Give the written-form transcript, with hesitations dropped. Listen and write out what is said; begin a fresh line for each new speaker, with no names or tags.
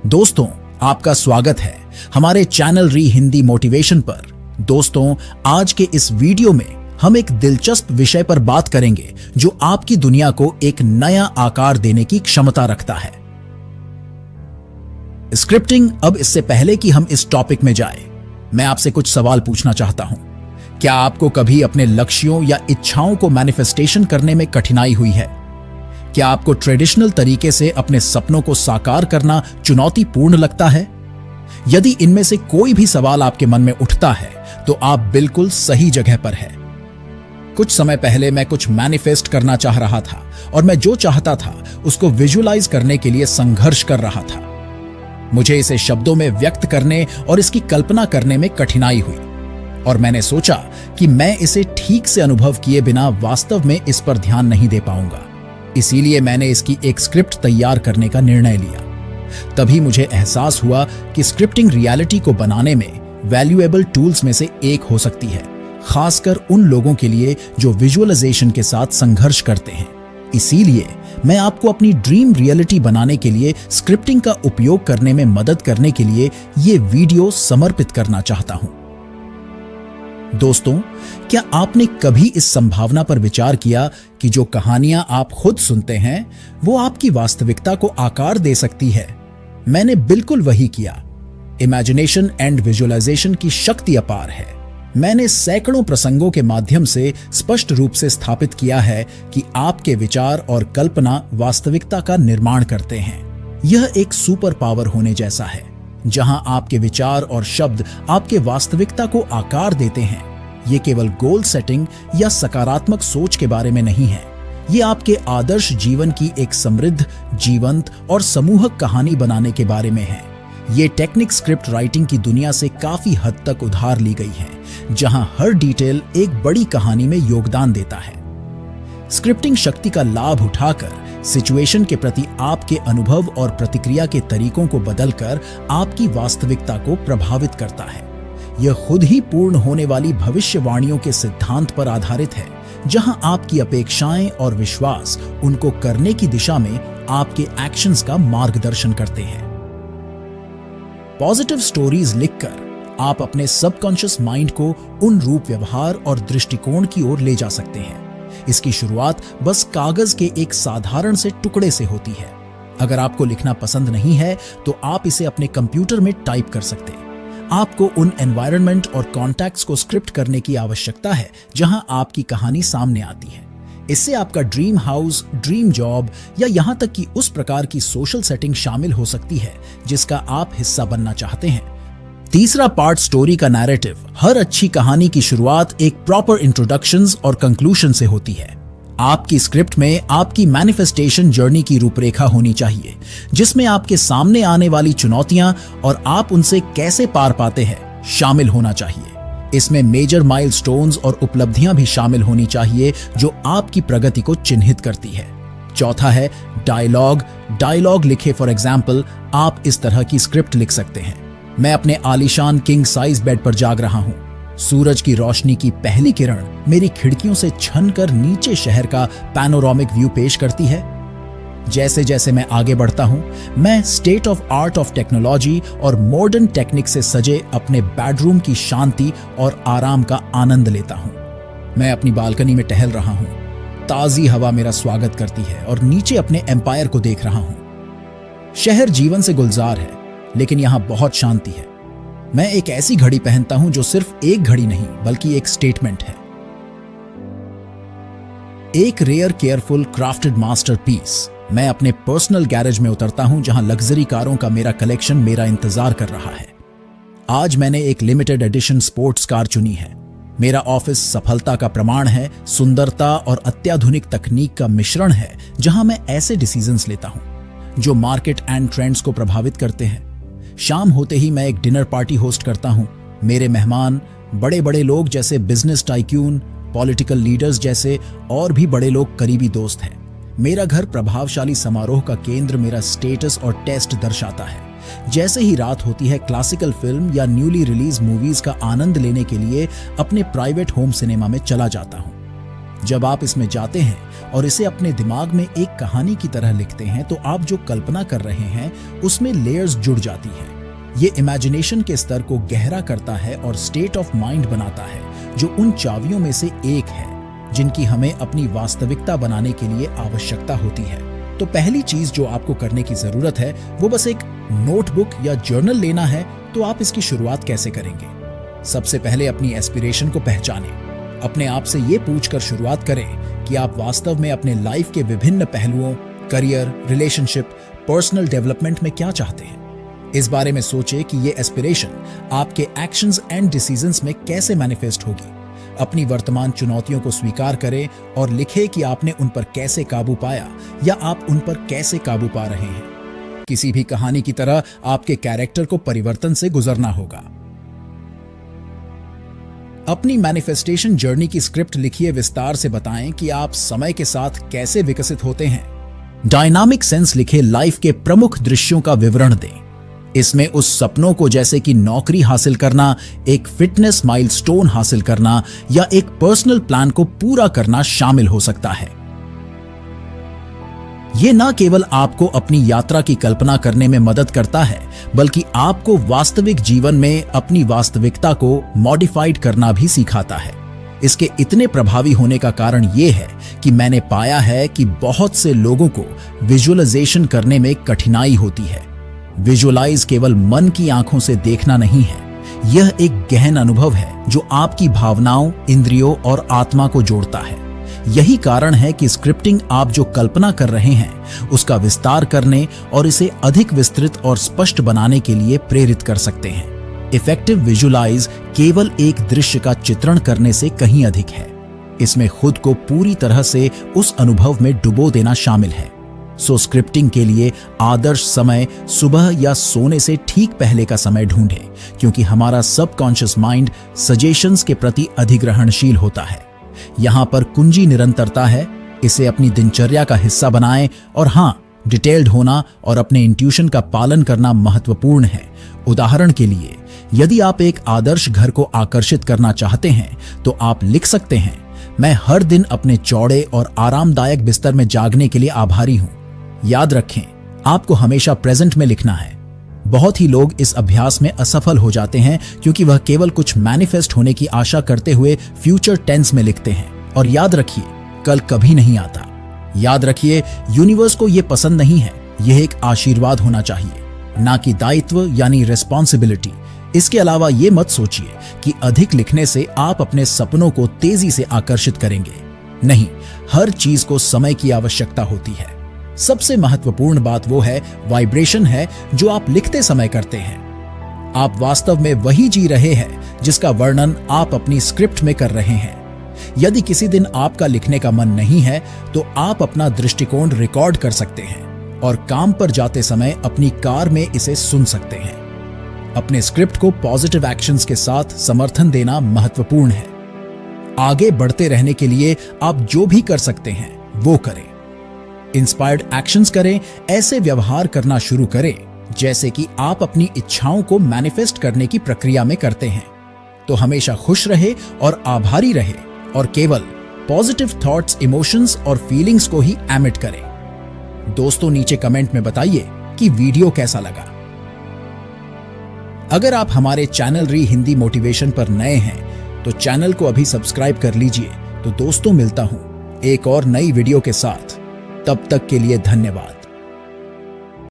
दोस्तों, आपका स्वागत है हमारे चैनल री हिंदी मोटिवेशन पर। दोस्तों, आज के इस वीडियो में हम एक दिलचस्प विषय पर बात करेंगे जो आपकी दुनिया को एक नया आकार देने की क्षमता रखता है, स्क्रिप्टिंग। अब इससे पहले कि हम इस टॉपिक में जाएं, मैं आपसे कुछ सवाल पूछना चाहता हूं। क्या आपको कभी अपने लक्ष्यों या इच्छाओं को मैनिफेस्टेशन करने में कठिनाई हुई है? क्या आपको ट्रेडिशनल तरीके से अपने सपनों को साकार करना चुनौतीपूर्ण लगता है? यदि इनमें से कोई भी सवाल आपके मन में उठता है तो आप बिल्कुल सही जगह पर हैं। कुछ समय पहले मैं कुछ मैनिफेस्ट करना चाह रहा था और मैं जो चाहता था उसको विजुअलाइज करने के लिए संघर्ष कर रहा था। मुझे इसे शब्दों में व्यक्त करने और इसकी कल्पना करने में कठिनाई हुई और मैंने सोचा कि मैं इसे ठीक से अनुभव किए बिना वास्तव में इस पर ध्यान नहीं दे पाऊंगा। इसीलिए मैंने इसकी एक स्क्रिप्ट तैयार करने का निर्णय लिया। तभी मुझे एहसास हुआ कि स्क्रिप्टिंग रियलिटी को बनाने में वैल्यूएबल टूल्स में से एक हो सकती है, खासकर उन लोगों के लिए जो विजुअलाइजेशन के साथ संघर्ष करते हैं। इसीलिए मैं आपको अपनी ड्रीम रियलिटी बनाने के लिए स्क्रिप्टिंग का उपयोग करने में मदद करने के लिए ये वीडियो समर्पित करना चाहता हूं। दोस्तों, क्या आपने कभी इस संभावना पर विचार किया कि जो कहानियां आप खुद सुनते हैं वो आपकी वास्तविकता को आकार दे सकती है? मैंने बिल्कुल वही किया। इमेजिनेशन एंड विजुअलाइजेशन की शक्ति अपार है। मैंने सैकड़ों प्रसंगों के माध्यम से स्पष्ट रूप से स्थापित किया है कि आपके विचार और कल्पना वास्तविकता का निर्माण करते हैं। यह एक सुपर पावर होने जैसा है, जहां आपके विचार और शब्द आपके वास्तविकता को आकार देते हैं। ये केवल गोल सेटिंग या सकारात्मक सोच के बारे में नहीं है, ये आपके आदर्श जीवन की एक समृद्ध, जीवंत और समूहक कहानी बनाने के बारे में है। ये टेक्निक स्क्रिप्ट राइटिंग की दुनिया से काफी हद तक उधार ली गई है, जहां हर डिटेल एक बड़ी कहानी में योगदान देता है। स्क्रिप्टिंग शक्ति का लाभ उठाकर सिचुएशन के प्रति आपके अनुभव और प्रतिक्रिया के तरीकों को बदलकर आपकी वास्तविकता को प्रभावित करता है। यह खुद ही पूर्ण होने वाली भविष्यवाणियों के सिद्धांत पर आधारित है, जहां आपकी अपेक्षाएं और विश्वास उनको करने की दिशा में आपके एक्शंस का मार्गदर्शन करते हैं। पॉजिटिव स्टोरीज लिखकर आप अपने सबकॉन्शियस माइंड को उन रूप, व्यवहार और दृष्टिकोण की ओर ले जा सकते हैं। इसकी शुरुआत बस कागज के एक साधारण से टुकड़े से होती है। अगर आपको लिखना पसंद नहीं है तो आप इसे अपने कंप्यूटर में टाइप कर सकते हैं। आपको उन एनवायरनमेंट और कॉन्टैक्ट्स को स्क्रिप्ट करने की आवश्यकता है जहां आपकी कहानी सामने आती है। इससे आपका ड्रीम हाउस, ड्रीम जॉब या यहां तक कि उस प्रकार की सोशल सेटिंग शामिल हो सकती है जिसका आप हिस्सा बनना चाहते हैं। तीसरा पार्ट स्टोरी का नैरेटिव। हर अच्छी कहानी की शुरुआत एक प्रॉपर इंट्रोडक्शंस और कंक्लूजन से होती है। आपकी स्क्रिप्ट में आपकी मैनिफेस्टेशन जर्नी की रूपरेखा होनी चाहिए, जिसमें आपके सामने आने वाली चुनौतियां और आप उनसे कैसे पार पाते हैं शामिल होना चाहिए। इसमें मेजर माइलस्टोन्स और उपलब्धियां भी शामिल होनी चाहिए जो आपकी प्रगति को चिन्हित करती है। चौथा है डायलॉग लिखे। फॉर एग्जाम्पल, आप इस तरह की स्क्रिप्ट लिख सकते हैं। मैं अपने आलीशान किंग साइज बेड पर जाग रहा हूं। सूरज की रोशनी की पहली किरण मेरी खिड़कियों से छनकर नीचे शहर का पैनोरामिक व्यू पेश करती है। जैसे जैसे मैं आगे बढ़ता हूं, मैं state of art of technology और मॉडर्न टेक्निक से सजे अपने बेडरूम की शांति और आराम का आनंद लेता हूं। मैं अपनी बालकनी में टहल रहा हूं। ताजी हवा मेरा स्वागत करती है और नीचे अपने एम्पायर को देख रहा हूं। शहर जीवन से गुलजार है, लेकिन यहां बहुत शांति है। मैं एक ऐसी घड़ी पहनता हूं जो सिर्फ एक घड़ी नहीं बल्कि एक स्टेटमेंट है, एक रेयर केयरफुल क्राफ्टेड मास्टरपीस। मैं अपने पर्सनल गैरेज में उतरता हूं जहां लग्जरी कारों का मेरा कलेक्शन मेरा इंतजार कर रहा है। आज मैंने एक लिमिटेड एडिशन स्पोर्ट्स कार चुनी है। मेरा ऑफिस सफलता का प्रमाण है, सुंदरता और अत्याधुनिक तकनीक का मिश्रण है, जहां मैं ऐसे डिसीजंस लेता हूं जो मार्केट एंड ट्रेंड्स को प्रभावित करते हैं। शाम होते ही मैं एक डिनर पार्टी होस्ट करता हूं। मेरे मेहमान बड़े बड़े लोग जैसे बिजनेस टाइक्यून, पॉलिटिकल लीडर्स जैसे और भी बड़े लोग करीबी दोस्त हैं। मेरा घर प्रभावशाली समारोह का केंद्र मेरा स्टेटस और टेस्ट दर्शाता है। जैसे ही रात होती है, क्लासिकल फिल्म या न्यूली रिलीज मूवीज का आनंद लेने के लिए अपने प्राइवेट होम सिनेमा में चला जाता हूं। जब आप इसमें जाते हैं और इसे अपने दिमाग में एक कहानी की तरह लिखते हैं तो आप जो कल्पना कर रहे हैं उसमें लेयर्स जुड़ जाती हैं। ये इमेजिनेशन के स्तर को गहरा करता है और स्टेट ऑफ माइंड बनाता है जो उन चाबियों में से एक है जिनकी हमें अपनी वास्तविकता बनाने के लिए आवश्यकता होती है। तो पहली चीज जो आपको करने की जरूरत है वो बस एक नोटबुक या जर्नल लेना है। तो आप इसकी शुरुआत कैसे करेंगे? सबसे पहले अपनी एस्पिरेशन को पहचानें। अपने आप से ये पूछकर शुरुआत करें कि आप वास्तव में अपने लाइफ के विभिन्न पहलुओं, करियर, रिलेशनशिप, पर्सनल डेवलपमेंट में क्या चाहते हैं। इस बारे में सोचें कि ये एस्पिरेशन आपके एक्शंस एंड डिसीजंस में कैसे मैनिफेस्ट होगी। अपनी वर्तमान चुनौतियों को स्वीकार करें और लिखें कि आपने उन पर कैसे काबू पाया या आप उन पर कैसे काबू पा रहे हैं। किसी भी कहानी की तरह आपके कैरेक्टर को परिवर्तन से गुजरना होगा। अपनी मैनिफेस्टेशन जर्नी की स्क्रिप्ट लिखिए, विस्तार से बताएं कि आप समय के साथ कैसे विकसित होते हैं। डायनामिक सेंस लिखे, लाइफ के प्रमुख दृश्यों का विवरण दें। इसमें उस सपनों को जैसे कि नौकरी हासिल करना, एक फिटनेस माइलस्टोन हासिल करना या एक पर्सनल प्लान को पूरा करना शामिल हो सकता है। यह न केवल आपको अपनी यात्रा की कल्पना करने में मदद करता है बल्कि आपको वास्तविक जीवन में अपनी वास्तविकता को मॉडिफाइड करना भी सिखाता है। इसके इतने प्रभावी होने का कारण यह है कि मैंने पाया है कि बहुत से लोगों को विजुअलाइजेशन करने में कठिनाई होती है। विजुअलाइज केवल मन की आंखों से देखना नहीं है, यह एक गहन अनुभव है जो आपकी भावनाओं, इंद्रियों और आत्मा को जोड़ता है। यही कारण है कि स्क्रिप्टिंग आप जो कल्पना कर रहे हैं उसका विस्तार करने और इसे अधिक विस्तृत और स्पष्ट बनाने के लिए प्रेरित कर सकते हैं। इफेक्टिव विजुअलाइज केवल एक दृश्य का चित्रण करने से कहीं अधिक है। इसमें खुद को पूरी तरह से उस अनुभव में डुबो देना शामिल है। सो स्क्रिप्टिंग के लिए आदर्श समय सुबह या सोने से ठीक पहले का समय ढूंढें, क्योंकि हमारा सबकॉन्शियस माइंड सजेशंस के प्रति अधिग्रहणशील होता है। यहां पर कुंजी निरंतरता है। इसे अपनी दिनचर्या का हिस्सा बनाएं और हां, डिटेल्ड होना और अपने इंट्यूशन का पालन करना महत्वपूर्ण है। उदाहरण के लिए, यदि आप एक आदर्श घर को आकर्षित करना चाहते हैं तो आप लिख सकते हैं, मैं हर दिन अपने चौड़े और आरामदायक बिस्तर में जागने के लिए आभारी हूं। याद रखें, आपको हमेशा प्रेजेंट में लिखना है। बहुत ही लोग इस अभ्यास में असफल हो जाते हैं क्योंकि वह केवल कुछ मैनिफेस्ट होने की आशा करते हुए फ्यूचर टेंस में लिखते हैं। और याद रखिए, कल कभी नहीं आता। याद रखिए, यूनिवर्स को यह पसंद नहीं है। यह एक आशीर्वाद होना चाहिए, ना कि दायित्व यानी रिस्पॉन्सिबिलिटी। इसके अलावा यह मत सोचिए कि अधिक लिखने से आप अपने सपनों को तेजी से आकर्षित करेंगे। नहीं, हर चीज को समय की आवश्यकता होती है। सबसे महत्वपूर्ण बात वो है वाइब्रेशन है जो आप लिखते समय करते हैं। आप वास्तव में वही जी रहे हैं जिसका वर्णन आप अपनी स्क्रिप्ट में कर रहे हैं। यदि किसी दिन आपका लिखने का मन नहीं है तो आप अपना दृष्टिकोण रिकॉर्ड कर सकते हैं और काम पर जाते समय अपनी कार में इसे सुन सकते हैं। अपने स्क्रिप्ट को पॉजिटिव एक्शंस के साथ समर्थन देना महत्वपूर्ण है। आगे बढ़ते रहने के लिए आप जो भी कर सकते हैं वो करें। इंस्पायर्ड एक्शंस करें, ऐसे व्यवहार करना शुरू करें जैसे कि आप अपनी इच्छाओं को मैनिफेस्ट करने की प्रक्रिया में करते हैं। तो हमेशा खुश रहे और आभारी रहे और केवल पॉजिटिव थॉट्स, इमोशंस और फीलिंग्स को ही एमिट करें। दोस्तों, नीचे कमेंट में बताइए कि वीडियो कैसा लगा। अगर आप हमारे चैनल री हिंदी मोटिवेशन पर नए हैं तो चैनल को अभी सब्सक्राइब कर लीजिए। तो दोस्तों, मिलता हूं एक और नई वीडियो के साथ। तब तक के लिए धन्यवाद।